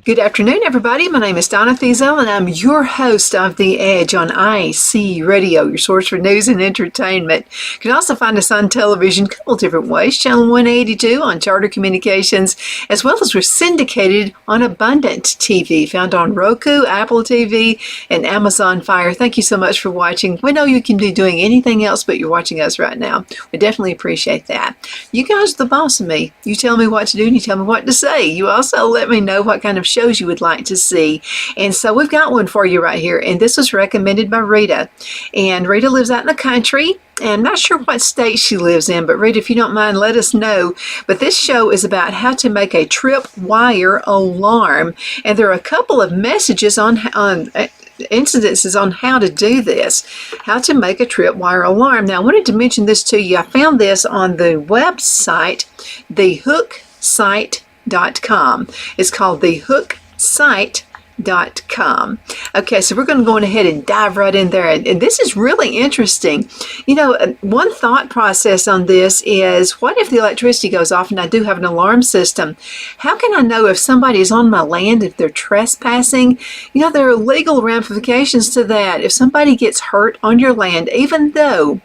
Good afternoon, everybody. My name is Donna Thiesel, and I'm your host of The Edge on IC Radio, your source for news and entertainment. You can also find us on television a couple different ways. Channel 182 on Charter Communications, as well as we're syndicated on Abundant TV, found on Roku, Apple TV, and Amazon Fire. Thank you so much for watching. We know you can be doing anything else, but you're watching us right now. We definitely appreciate that. You guys are the boss of me. You tell me what to do, and you tell me what to say. You also let me know what kind of shows you would like to see. And so we've got one for you right here. And this was recommended by Rita. And Rita lives out in the country. And I'm not sure what state she lives in, but Rita, if you don't mind, let us know. But this show is about how to make a tripwire alarm. And there are a couple of messages on incidences on how to do this, how to make a tripwire alarm. Now, I wanted to mention this to you. I found this on the website, thehooksite.com. It's called thehooksite.com. Okay, so we're going to go on ahead and dive right in there. And this is really interesting. You know, one thought process on this is, what if the electricity goes off and I do have an alarm system? How can I know if somebody is on my land, if they're trespassing? You know, there are legal ramifications to that. If somebody gets hurt on your land, even though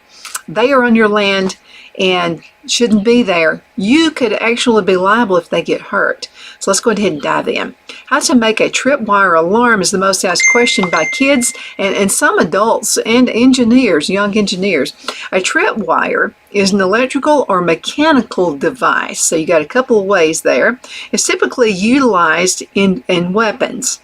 they are on your land and shouldn't be there, you could actually be liable if they get hurt. So let's go ahead and dive in. How to make a tripwire alarm is the most asked question by kids and some adults and engineers, young engineers. A tripwire is an electrical or mechanical device. So you got a couple of ways there. It's typically utilized in weapons.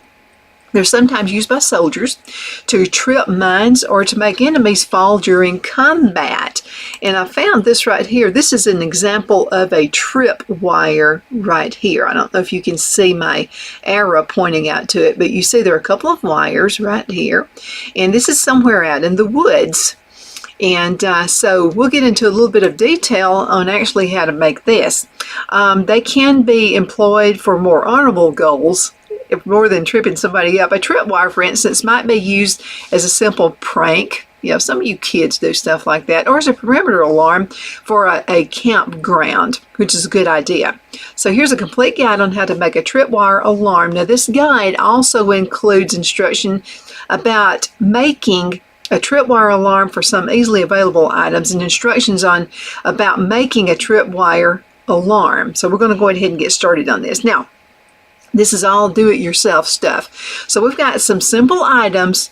They're sometimes used by soldiers to trip mines or to make enemies fall during combat. And I found this right here. This is an example of a tripwire right here. I don't know if you can see my arrow pointing out to it, but you see there are a couple of wires right here. And this is somewhere out in the woods. And so we'll get into a little bit of detail on actually how to make this. They can be employed for more honorable goals, more than tripping somebody up. A tripwire, for instance, might be used as a simple prank. You know, some of you kids do stuff like that, or as a perimeter alarm for a campground, which is a good idea. So here's a complete guide on how to make a tripwire alarm. Now, this guide also includes instruction about making a tripwire alarm for some easily available items and instructions on about making a tripwire alarm. So we're going to go ahead and get started on this. Now, this is all do-it-yourself stuff. So we've got some simple items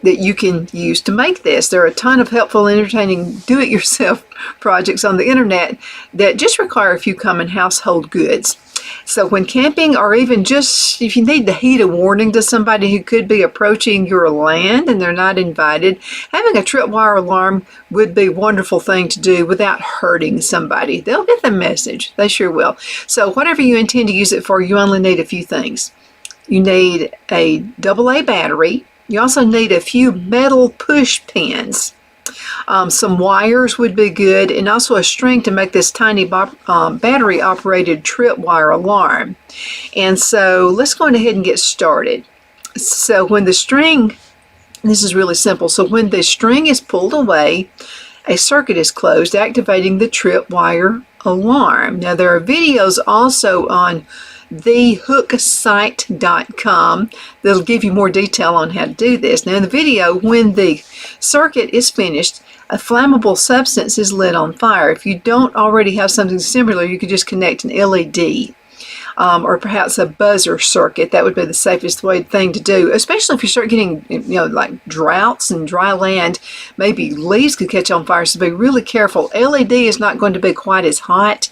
that you can use to make this. There are a ton of helpful, entertaining do-it-yourself projects on the internet that just require a few common household goods. So when camping, or even just if you need to heed a warning to somebody who could be approaching your land and they're not invited, having a tripwire alarm would be a wonderful thing to do without hurting somebody. They'll get the message. They sure will. So whatever you intend to use it for, you only need a few things. You need a AA battery. You also need a few metal push pins. Some wires would be good, and also a string to make this tiny battery-operated tripwire alarm. And so let's go ahead and get started. So when the string, this is really simple, so when the string is pulled away, a circuit is closed, activating the tripwire alarm. Now, there are videos also on thehooksite.com that'll give you more detail on how to do this. Now, in the video, when the circuit is finished, a flammable substance is lit on fire. If you don't already have something similar, you could just connect an LED or perhaps a buzzer circuit. That would be the safest thing to do, especially if you start getting, you know, like droughts and dry land. Maybe leaves could catch on fire, so be really careful. LED is not going to be quite as hot,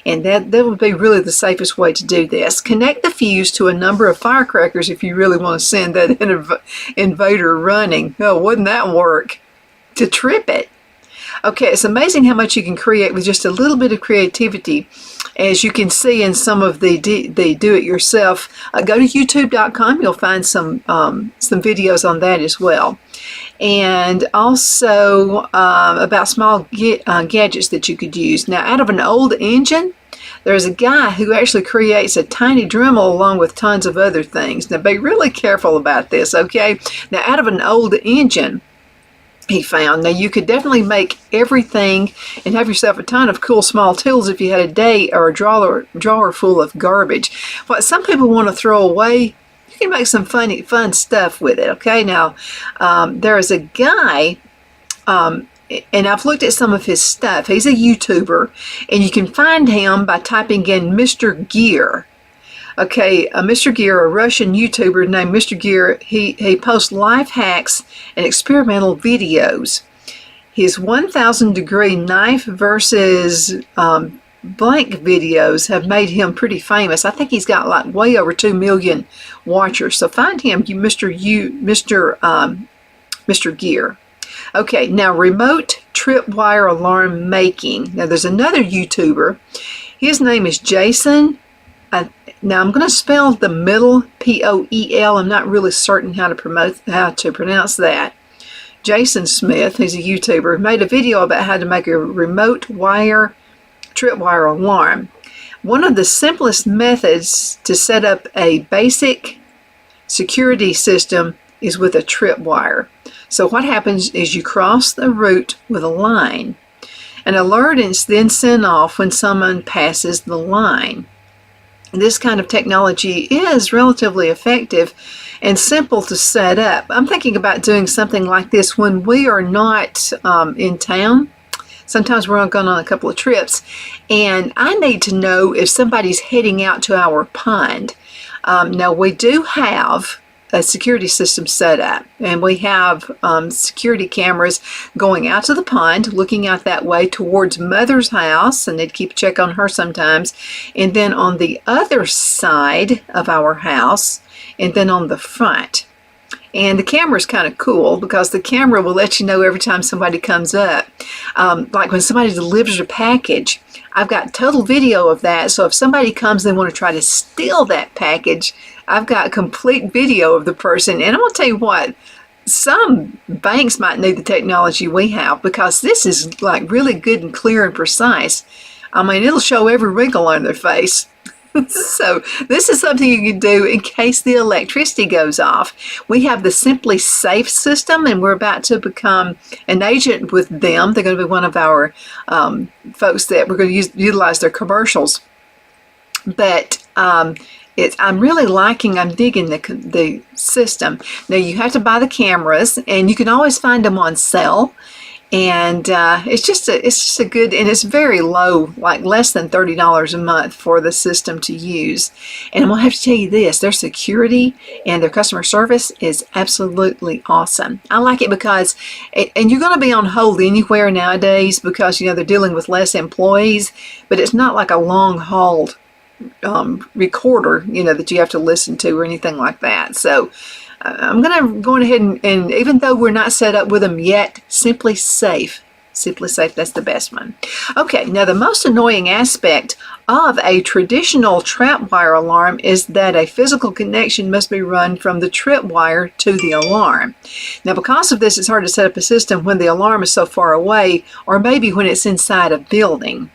and that would be really the safest way to do this. Connect the fuse to a number of firecrackers if you really want to send that invader running. Oh, wouldn't that work? To trip it. Okay, it's amazing how much you can create with just a little bit of creativity, as you can see in some of the do-it-yourself. Go to youtube.com. You'll find some videos on that as well. And also about small gadgets that you could use. Now, out of an old engine, there's a guy who actually creates a tiny Dremel along with tons of other things. Now, be really careful about this, okay? Now, out of an old engine, he found. Now, you could definitely make everything and have yourself a ton of cool small tools if you had a day or a drawer full of garbage. What some people want to throw away, you can make some fun stuff with it. Okay, now there is a guy, and I've looked at some of his stuff. He's a YouTuber, and you can find him by typing in Mr. Gear. Okay, Mr. Gear, a Russian YouTuber named Mr. Gear, he posts life hacks and experimental videos. His 1,000 degree knife versus blank videos have made him pretty famous. I think he's got like way over 2 million watchers. So find him, Mr. Gear. Okay, now remote tripwire alarm making. Now there's another YouTuber. His name is Jason. Now I'm going to spell the middle Poel. I'm not really certain how to pronounce that. Jason Smith, who's a YouTuber, made a video about how to make a remote tripwire alarm. One of the simplest methods to set up a basic security system is with a tripwire. So what happens is you cross the route with a line. An alert is then sent off when someone passes the line. This kind of technology is relatively effective and simple to set up. I'm thinking about doing something like this when we are not in town. Sometimes we're going on a couple of trips, and I need to know if somebody's heading out to our pond. Now, we do have a security system set up, and we have security cameras going out to the pond, looking out that way towards Mother's house, and they'd keep a check on her sometimes, and then on the other side of our house, and then on the front. And the camera's kind of cool because the camera will let you know every time somebody comes up. Like when somebody delivers a package, I've got total video of that. So if somebody comes and want to try to steal that package, I've got complete video of the person. And I'm going to tell you what, some banks might need the technology we have because this is like really good and clear and precise. I mean, it'll show every wrinkle on their face. So this is something you can do in case the electricity goes off. We have the Simply Safe system, and we're about to become an agent with them. They're going to be one of our folks that we're going to utilize their commercials. But I'm digging the system. Now you have to buy the cameras, and you can always find them on sale. And it's just a good, and it's very low, like less than $30 a month for the system to use. And I'm gonna have to tell you this: their security and their customer service is absolutely awesome. I like it because, and you're going to be on hold anywhere nowadays because they're dealing with less employees, but it's not like a long hauled recorder, that you have to listen to or anything like that. So I'm going to go ahead and even though we're not set up with them yet, Simply Safe, that's the best one. Okay, now the most annoying aspect of a traditional tripwire alarm is that a physical connection must be run from the tripwire to the alarm. Now because of this, it's hard to set up a system when the alarm is so far away, or maybe when it's inside a building.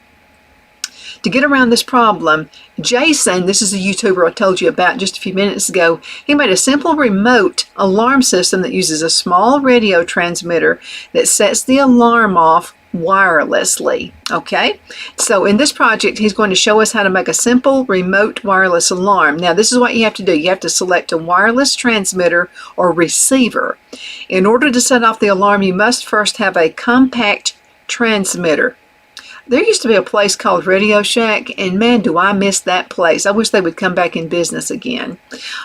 To get around this problem, Jason, this is a YouTuber I told you about just a few minutes ago, he made a simple remote alarm system that uses a small radio transmitter that sets the alarm off wirelessly. Okay, so in this project, he's going to show us how to make a simple remote wireless alarm. Now, this is what you have to do. You have to select a wireless transmitter or receiver. In order to set off the alarm, you must first have a compact transmitter. There used to be a place called Radio Shack, and man, do I miss that place. I wish they would come back in business again.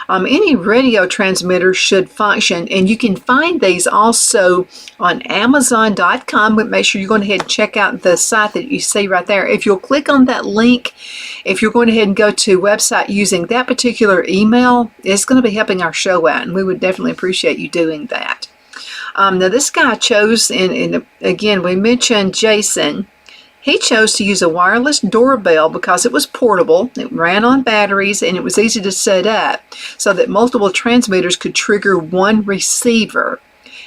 Any radio transmitter should function, and you can find these also on Amazon.com, but make sure you're going ahead and check out the site that you see right there. If you'll click on that link, if you're going ahead and go to a website using that particular email, it's going to be helping our show out, and we would definitely appreciate you doing that. Now, this guy chose, and again, we mentioned Jason. He chose to use a wireless doorbell because it was portable, it ran on batteries, and it was easy to set up so that multiple transmitters could trigger one receiver.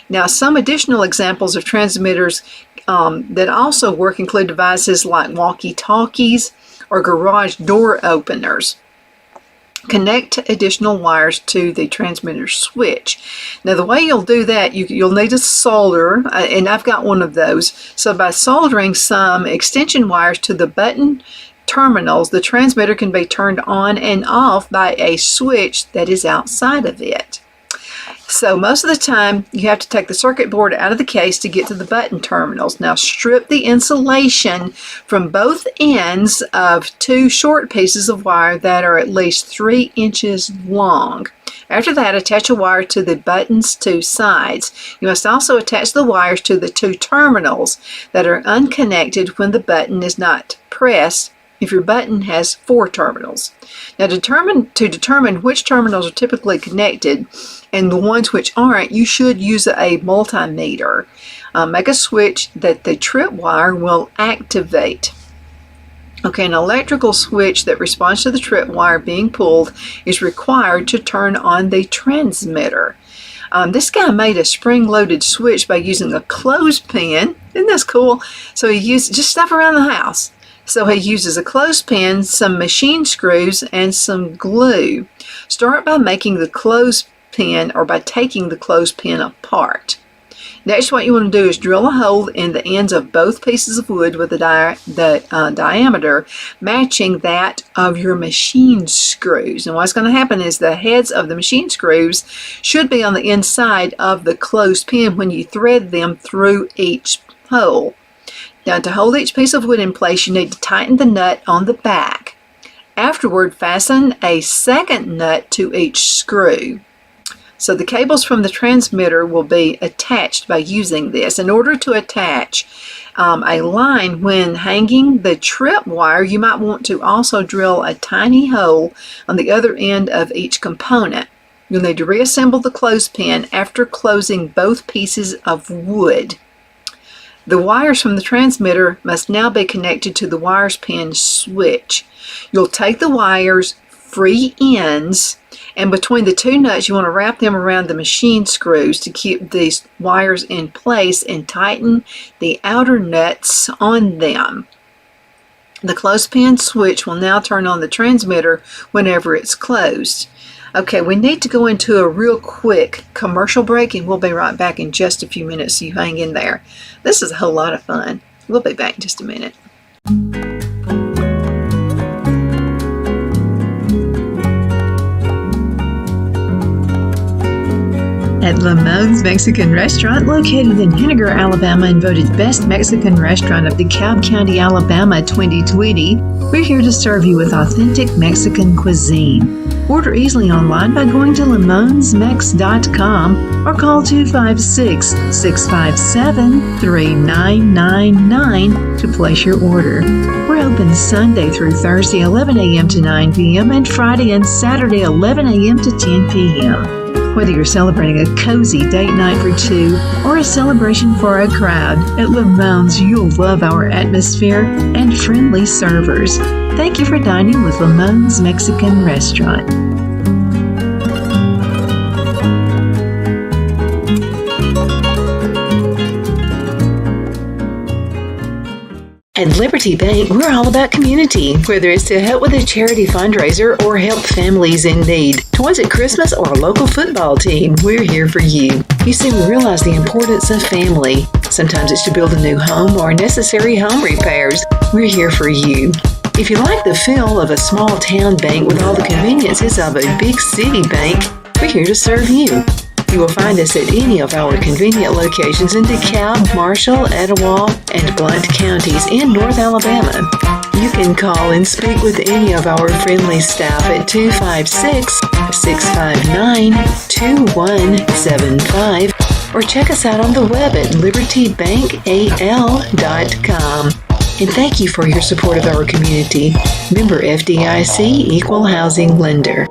Now, some additional examples of transmitters that also work include devices like walkie-talkies or garage door openers. Connect additional wires to the transmitter switch. Now the way you'll do that, you'll need a solder, and I've got one of those. So by soldering some extension wires to the button terminals, the transmitter can be turned on and off by a switch that is outside of it. So most of the time, you have to take the circuit board out of the case to get to the button terminals. Now strip the insulation from both ends of two short pieces of wire that are at least 3 inches long. After that, attach a wire to the button's two sides. You must also attach the wires to the two terminals that are unconnected when the button is not pressed if your button has 4 terminals. Now to determine which terminals are typically connected and the ones which aren't, you should use a multimeter. Make a switch that the trip wire will activate. Okay, an electrical switch that responds to the trip wire being pulled is required to turn on the transmitter. This guy made a spring-loaded switch by using a clothespin. Isn't this cool? So he used just stuff around the house. So he uses a clothespin, some machine screws, and some glue. Start by making the clothespin or by taking the clothespin apart. Next, what you want to do is drill a hole in the ends of both pieces of wood with the diameter matching that of your machine screws. And what's going to happen is the heads of the machine screws should be on the inside of the clothespin when you thread them through each hole. Now, to hold each piece of wood in place, you need to tighten the nut on the back. Afterward, fasten a second nut to each screw. So the cables from the transmitter will be attached by using this. In order to attach a line when hanging the trip wire, you might want to also drill a tiny hole on the other end of each component. You'll need to reassemble the clothespin after closing both pieces of wood. The wires from the transmitter must now be connected to the wires pin switch. You'll take the wires free ends, and between the two nuts you want to wrap them around the machine screws to keep these wires in place and tighten the outer nuts on them. The clothespin switch will now turn on the transmitter whenever it's closed. Okay, we need to go into a real quick commercial break, and we'll be right back in just a few minutes, so you hang in there. This is a whole lot of fun. We'll be back in just a minute. At Lamone's Mexican Restaurant, located in Henniger, Alabama, and voted Best Mexican Restaurant of DeKalb County, Alabama 2020, we're here to serve you with authentic Mexican cuisine. Order easily online by going to lamonsmex.com or call 256-657-3999 to place your order. We're open Sunday through Thursday 11 a.m. to 9 p.m. and Friday and Saturday 11 a.m. to 10 p.m. Whether you're celebrating a cozy date night for two or a celebration for a crowd, at Lamone's you'll love our atmosphere and friendly servers. Thank you for dining with Lamone's Mexican Restaurant. At Liberty Bank, we're all about community, whether it's to help with a charity fundraiser or help families in need. Toys at Christmas or a local football team, we're here for you. You see, we realize the importance of family. Sometimes it's to build a new home or necessary home repairs. We're here for you. If you like the feel of a small town bank with all the conveniences of a big city bank, we're here to serve you. You will find us at any of our convenient locations in DeKalb, Marshall, Etowah, and Blount counties in North Alabama. You can call and speak with any of our friendly staff at 256-659-2175 or check us out on the web at libertybankal.com. And thank you for your support of our community. Member FDIC Equal Housing Lender.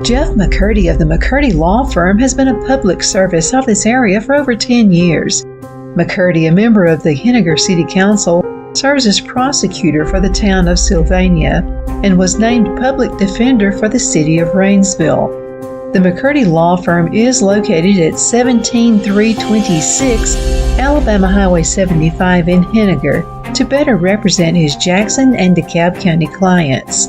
Jeff McCurdy of the McCurdy Law Firm has been a public service of this area for over 10 years. McCurdy, a member of the Henniger City Council, serves as prosecutor for the town of Sylvania and was named public defender for the city of Rainsville. The McCurdy Law Firm is located at 17326 Alabama Highway 75 in Henniger to better represent his Jackson and DeKalb County clients.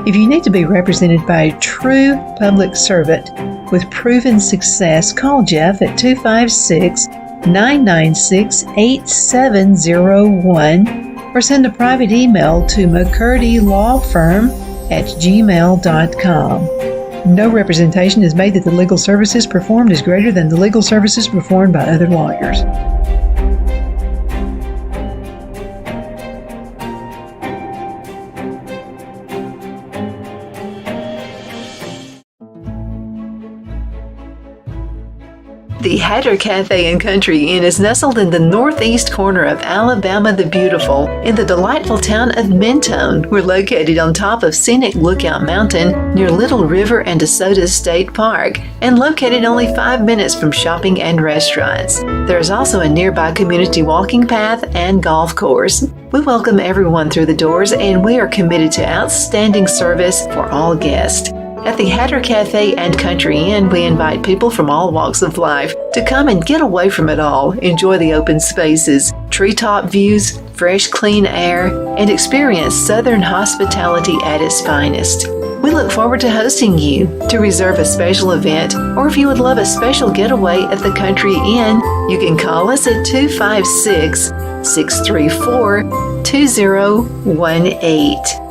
If you need to be represented by a true public servant with proven success, call Jeff at 256-996-8701 or send a private email to mccurdylawfirm@gmail.com. No representation is made that the legal services performed is greater than the legal services performed by other lawyers. The Hatter Cafe and Country Inn is nestled in the northeast corner of Alabama the Beautiful in the delightful town of Mentone. We're located on top of scenic Lookout Mountain near Little River and DeSoto State Park and located only 5 minutes from shopping and restaurants. There is also a nearby community walking path and golf course. We welcome everyone through the doors and we are committed to outstanding service for all guests. At the Hatter Cafe and Country Inn, we invite people from all walks of life to come and get away from it all, enjoy the open spaces, treetop views, fresh, clean air, and experience Southern hospitality at its finest. We look forward to hosting you. To reserve a special event, or if you would love a special getaway at the Country Inn, you can call us at 256-634-2018.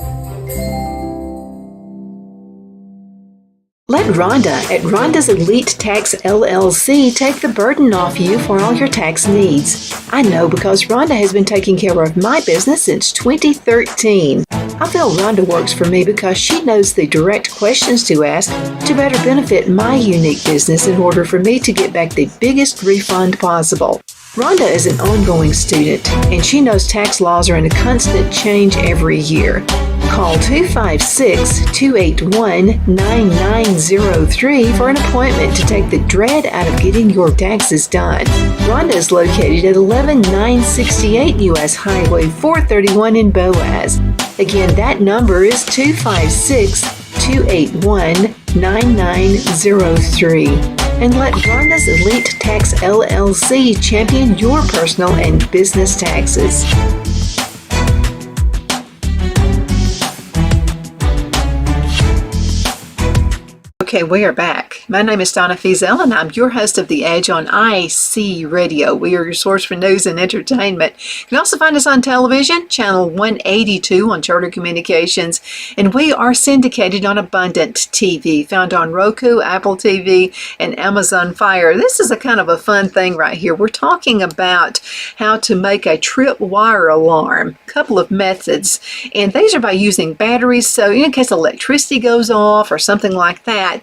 Let Rhonda at Rhonda's Elite Tax LLC take the burden off you for all your tax needs. I know because Rhonda has been taking care of my business since 2013. I feel Rhonda works for me because she knows the direct questions to ask to better benefit my unique business in order for me to get back the biggest refund possible. Rhonda is an ongoing student, and she knows tax laws are in a constant change every year. Call 256-281-9903 for an appointment to take the dread out of getting your taxes done. Rhonda is located at 11968 U.S. Highway 431 in Boaz. Again, that number is 256-281-9903. And let Rhonda's Elite Tax LLC champion your personal and business taxes. Okay, we are back. My name is Donna Feazell, and I'm your host of The Edge on IC Radio. We are your source for news and entertainment. You can also find us on television, channel 182 on Charter Communications, and we are syndicated on Abundant TV, found on Roku, Apple TV, and Amazon Fire. This is a kind of a fun thing right here. We're talking about how to make a tripwire alarm, a couple of methods, and these are by using batteries, so in case electricity goes off or something like that.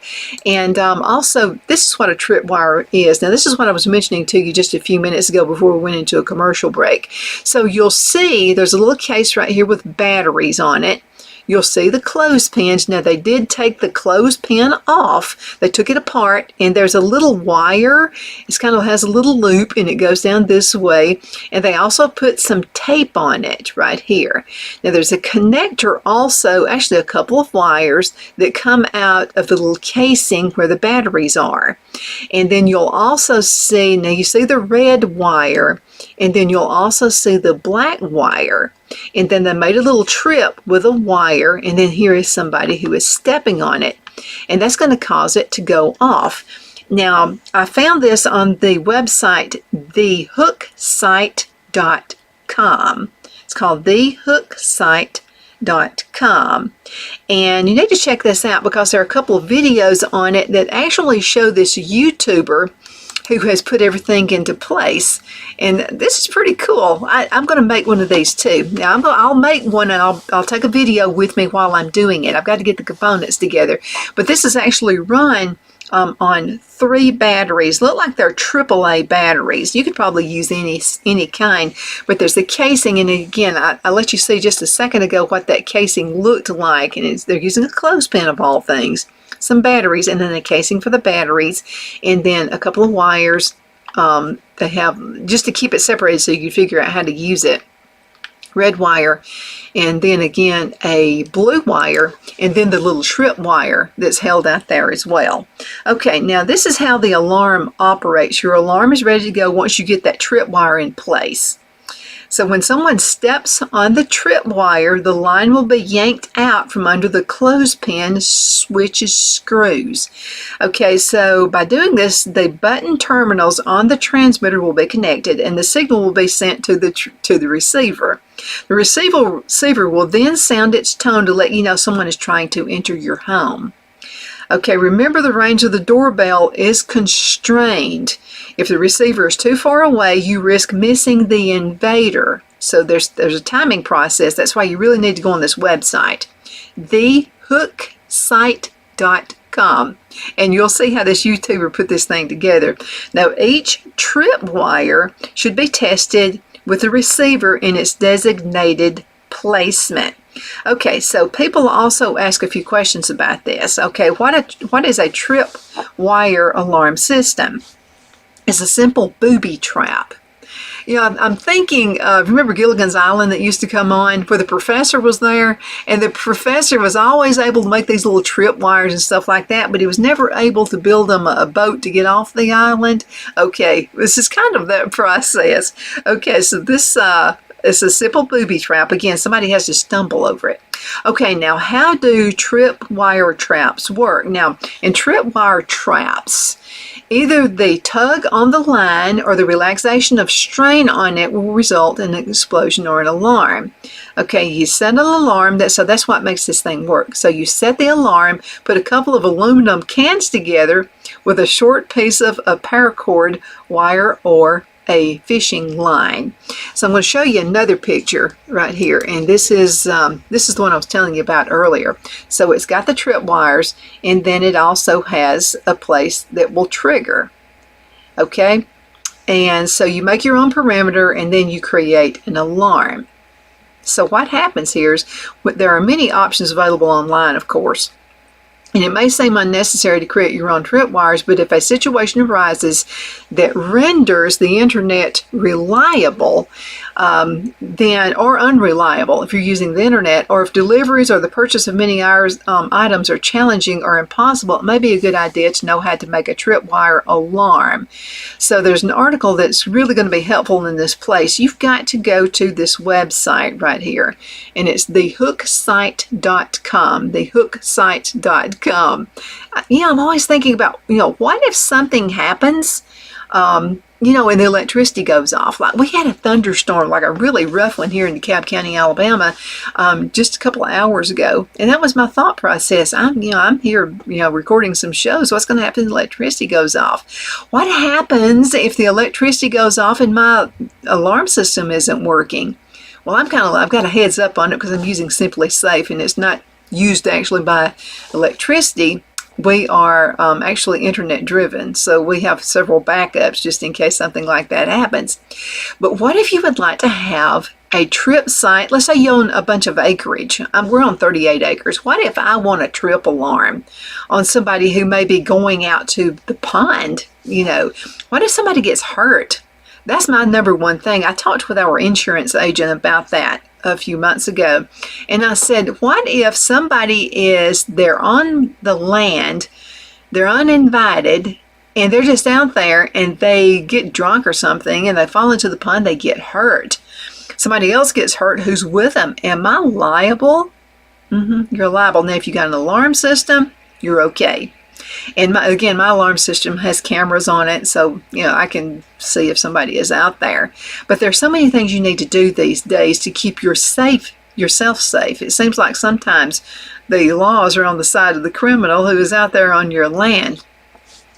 And also, this is what a tripwire is. Now, this is what I was mentioning to you just a few minutes ago before we went into a commercial break. So you'll see there's a little case right here with batteries on it. You'll see the clothespins. Now, they did take the clothespin off. They took it apart, and there's a little wire. It kind of has a little loop, and it goes down this way. And they also put some tape on it right here. Now, there's a connector also, actually a couple of wires that come out of the little casing where the batteries are. And then you'll also see, now you see the red wire, and then you'll also see the black wire. And then they made a little trip with a wire, and then here is somebody who is stepping on it, and that's going to cause it to go off. Now, I found this on the website thehooksite.com. It's called thehooksite.com, and you need to check this out because there are a couple of videos on it that actually show this YouTuber who has put everything into place. And this is pretty cool. I'm going to make one of these too. Now I'll make one, and I'll take a video with me while I'm doing it. I've got to get the components together. But this is actually run on 3 batteries. Look like they're AAA batteries. You could probably use any kind, but there's the casing, and again, I let you see just a second ago what that casing looked like, and they're using a clothespin of all things, some batteries, and then a casing for the batteries, and then a couple of wires they have just to keep it separated so you can figure out how to use it. red wire, and then again a blue wire, and then the little trip wire that's held out there as well. Okay, now this is how the alarm operates. Your alarm is ready to go once you get that trip wire in place. So when someone steps on the trip wire, the line will be yanked out from under the clothespin switch's screws. Okay, so by doing this, the button terminals on the transmitter will be connected, and the signal will be sent to the receiver. The receiver will then sound its tone to let you know someone is trying to enter your home. Okay, remember the range of the doorbell is constrained. If the receiver is too far away, you risk missing the invader. So there's a timing process. That's why you really need to go on this website, thehooksite.com, and you'll see how this YouTuber put this thing together. Now, each trip wire should be tested with the receiver in its designated placement. Okay, so people also ask a few questions about this. Okay, what is a trip wire alarm system? It's a simple booby trap. You know, I'm thinking, remember Gilligan's Island that used to come on where the professor was there, and the professor was always able to make these little trip wires and stuff like that, but he was never able to build them a boat to get off the island. Okay, this is kind of that process. Okay, so this it's a simple booby trap. Again, somebody has to stumble over it. Okay, now how do trip wire traps work? Now, in trip wire traps, either the tug on the line or the relaxation of strain on it will result in an explosion or an alarm. Okay, you set an alarm, so that's what makes this thing work. So you set the alarm, put a couple of aluminum cans together with a short piece of a paracord wire or a fishing line. So I'm going to show you another picture right here, and this is the one I was telling you about earlier. So it's got the trip wires, and then it also has a place that will trigger. Okay, and so you make your own perimeter, and then you create an alarm. So what happens here is there are many options available online, of course. And it may seem unnecessary to create your own trip wires, but if a situation arises that renders the internet reliable, or unreliable if you're using the internet, or if deliveries or the purchase of many items are challenging or impossible, it may be a good idea to know how to make a tripwire alarm. So there's an article that's really going to be helpful in this place. You've got to go to this website right here, and it's thehooksite.com, thehooksite.com. I'm always thinking about, what if something happens, and the electricity goes off. Like we had a thunderstorm, like a really rough one here in DeKalb County, Alabama, just a couple of hours ago. And that was my thought process. I'm here, recording some shows. What's going to happen if the electricity goes off? What happens if the electricity goes off and my alarm system isn't working? Well, I've got a heads up on it because I'm using Simply Safe, and it's not used actually by electricity. We are actually internet driven, so we have several backups just in case something like that happens. But what if you would like to have a trip site? Let's say you own a bunch of acreage. We're on 38 acres. What if I want a trip alarm on somebody who may be going out to the pond? What if somebody gets hurt? That's my number one thing. I talked with our insurance agent about that a few months ago, and I said, what if they're on the land, they're uninvited, and they're just out there and they get drunk or something and they fall into the pond, they get hurt. Somebody else gets hurt who's with them. Am I liable? You're liable. Now, if you got an alarm system, you're okay. And my alarm system has cameras on it, so I can see if somebody is out there. But there's so many things you need to do these days to keep yourself safe. It seems like sometimes the laws are on the side of the criminal who is out there on your land.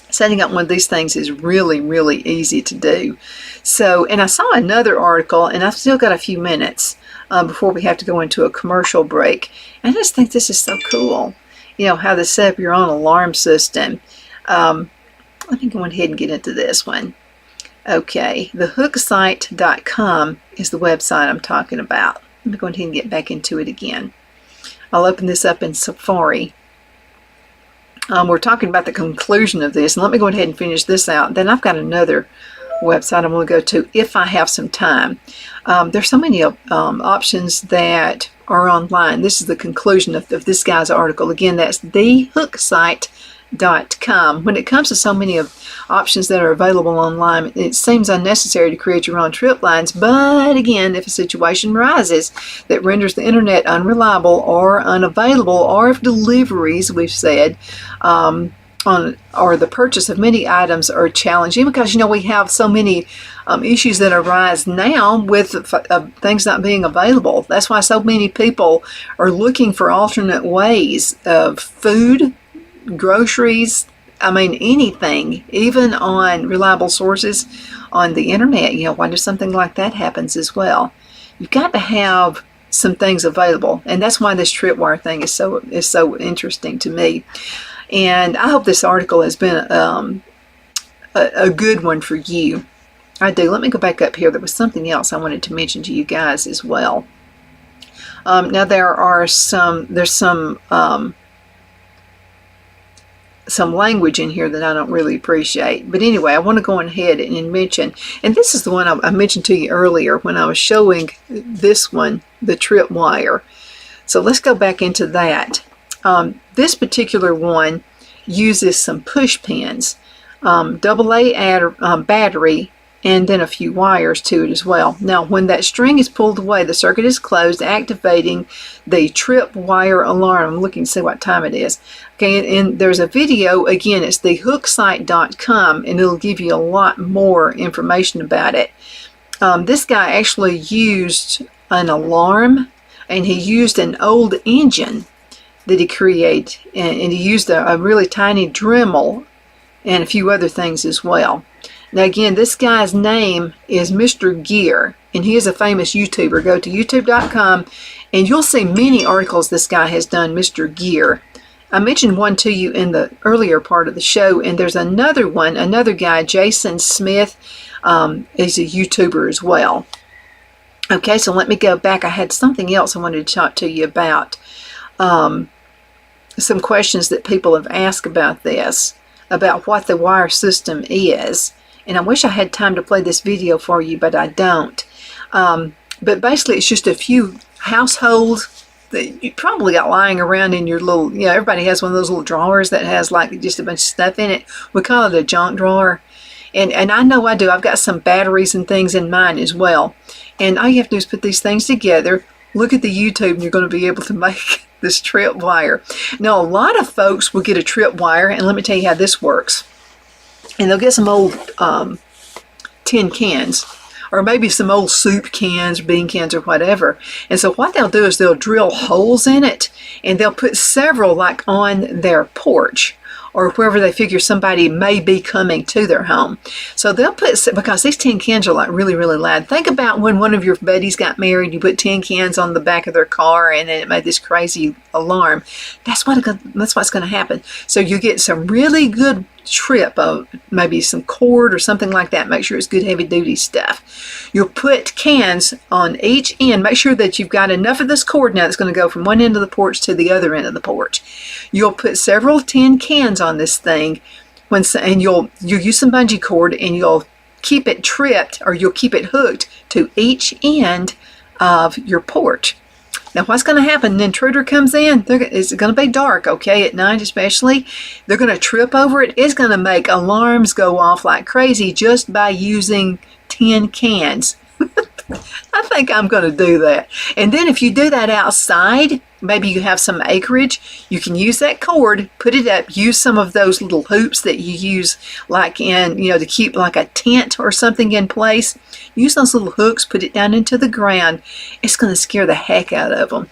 Setting up one of these things is really, really easy to do. So, and I saw another article, and I've still got a few minutes before we have to go into a commercial break. And I just think this is so cool. How to set up your own alarm system. Let me go ahead and get into this one. Okay, thehooksite.com is the website I'm talking about. Let me go ahead and get back into it again. I'll open this up in Safari. We're talking about the conclusion of this, and let me go ahead and finish this out. Then I've got another website I'm going to go to if I have some time. There's so many options that are online. This is the conclusion of this guy's article. Again, that's thehooksite.com. When it comes to so many of options that are available online, it seems unnecessary to create your own trip lines. But again, if a situation arises that renders the internet unreliable or unavailable, or if deliveries, we've said, or the purchase of many items are challenging, because we have so many issues that arise now with things not being available. That's why so many people are looking for alternate ways of food, groceries, anything, even on reliable sources on the internet. Why does something like that happens as well? You've got to have some things available, and that's why this Tripwire thing is so interesting to me. And I hope this article has been a good one for you. I do. Let me go back up here. There was something else I wanted to mention to you guys as well. Now there's some language in here that I don't really appreciate. But anyway, I want to go ahead and mention, and this is the one I mentioned to you earlier when I was showing this one, the Tripwire. So let's go back into that. This particular one uses some push pins, AA battery, and then a few wires to it as well. Now, when that string is pulled away, the circuit is closed, activating the Tripwire alarm. I'm looking to see what time it is. Okay, and there's a video. Again, it's thehooksite.com, and it'll give you a lot more information about it. This guy actually used an alarm, and he used an old engine that he created, and he used a really tiny Dremel and a few other things as well. Now again, this guy's name is Mr. Gear, and he is a famous YouTuber. Go to youtube.com and you'll see many articles this guy has done, Mr. Gear. I mentioned one to you in the earlier part of the show, and there's another one, another guy, Jason Smith, is a YouTuber as well. Okay, so let me go back. I had something else I wanted to talk to you about. Some questions that people have asked about this, about what the wire system is. And I wish I had time to play this video for you, but I don't. But basically, it's just a few households that you probably got lying around in your little, everybody has one of those little drawers that has like just a bunch of stuff in it. We call it a junk drawer. And I know I do. I've got some batteries and things in mine as well. And all you have to do is put these things together, look at the YouTube, and you're going to be able to make this Tripwire. Now, a lot of folks will get a Tripwire, and let me tell you how this works. And they'll get some old tin cans, or maybe some old soup cans, bean cans, or whatever. And so what they'll do is they'll drill holes in it, and they'll put several like on their porch, or wherever they figure somebody may be coming to their home. So they'll put, because these tin cans are like really, really loud. Think about when one of your buddies got married, you put tin cans on the back of their car, and then it made this crazy alarm. That's what's going to happen. So you get some really good trip of maybe some cord or something like that. Make sure it's good heavy duty stuff. You'll put cans on each end. Make sure that you've got enough of this cord now that's going to go from one end of the porch to the other end of the porch. You'll put several tin cans on this thing, and you'll use some bungee cord, and you'll keep it tripped, or you'll keep it hooked to each end of your porch. Now, what's going to happen? An intruder comes in. It's going to be dark, okay, at night especially. They're going to trip over it. It's going to make alarms go off like crazy just by using tin cans. I think I'm going to do that. And then if you do that outside, maybe you have some acreage, you can use that cord, put it up, use some of those little hoops that you use like in, to keep like a tent or something in place. Use those little hooks, put it down into the ground. It's going to scare the heck out of them.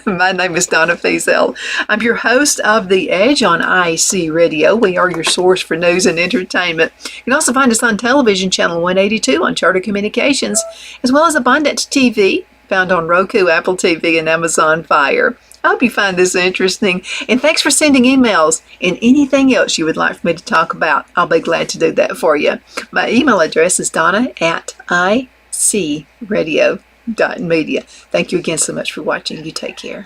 My name is Donna Feazell. I'm your host of The Edge on IC Radio. We are your source for news and entertainment. You can also find us on television, channel 182 on Charter Communications, as well as Abundant TV, found on Roku, Apple TV, and Amazon Fire. I hope you find this interesting, and thanks for sending emails and anything else you would like for me to talk about. I'll be glad to do that for you. My email address is donna@icradio.media. Thank you again so much for watching. You take care.